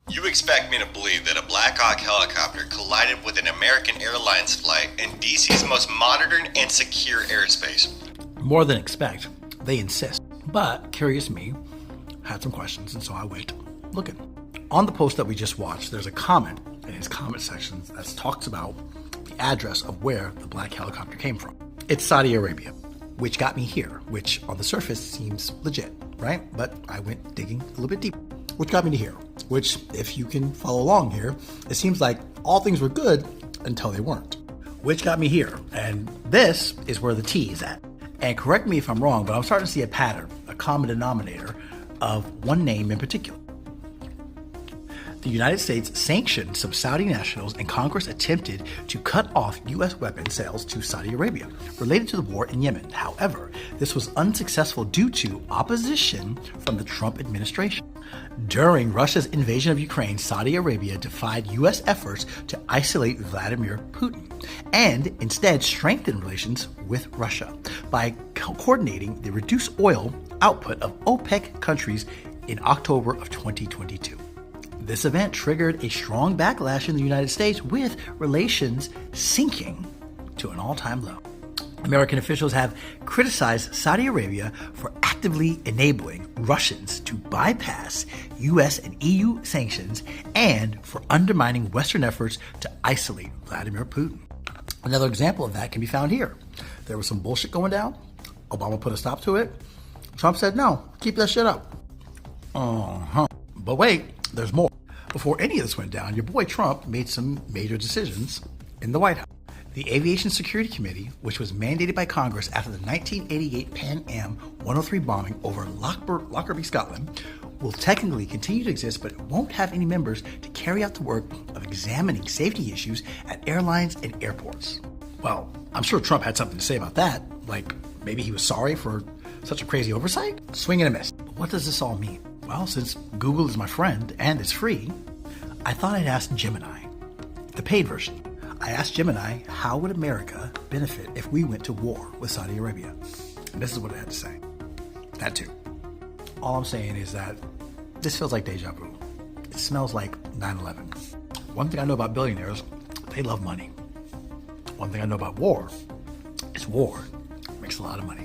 You expect me to believe that a Black Hawk helicopter collided with an American Airlines flight in DC's most modern and secure airspace? More than expect, they insist. But curious me had some questions, and so I went looking. On the post that we just watched, there's a comment in his comment section that talks about the address of where the black helicopter came from. It's Saudi Arabia, which got me here, which on the surface seems legit, right? But I went digging a little bit deeper, which got me to here, which, if you can follow along here, it seems like all things were good until they weren't. Which got me here, and this is where the T is at. And correct me if I'm wrong, but I'm starting to see a pattern, a common denominator of one name in particular. The United States sanctioned some Saudi nationals, and Congress attempted to cut off U.S. weapon sales to Saudi Arabia related to the war in Yemen. However, this was unsuccessful due to opposition from the Trump administration. During Russia's invasion of Ukraine, Saudi Arabia defied U.S. efforts to isolate Vladimir Putin and instead strengthened relations with Russia by coordinating the reduced oil output of OPEC countries in October of 2022. This event triggered a strong backlash in the United States, with relations sinking to an all-time low. American officials have criticized Saudi Arabia for actively enabling Russians to bypass U.S. and EU sanctions and for undermining Western efforts to isolate Vladimir Putin. Another example of that can be found here. There was some bullshit going down. Obama put a stop to it. Trump said, no, keep that shit up. But wait, there's more. Before any of this went down, your boy Trump made some major decisions in the White House. The Aviation Security Committee, which was mandated by Congress after the 1988 Pan Am 103 bombing over Lockerbie, Scotland, will technically continue to exist, but it won't have any members to carry out the work of examining safety issues at airlines and airports. Well, I'm sure Trump had something to say about that, like maybe he was sorry for such a crazy oversight? Swing and a miss. But what does this all mean? Well, since Google is my friend and it's free, I thought I'd ask Gemini, the paid version. I asked Gemini, how would America benefit if we went to war with Saudi Arabia? And this is what it had to say. That too. All I'm saying is that this feels like deja vu. It smells like 9/11. One thing I know about billionaires, they love money. One thing I know about war is war makes a lot of money.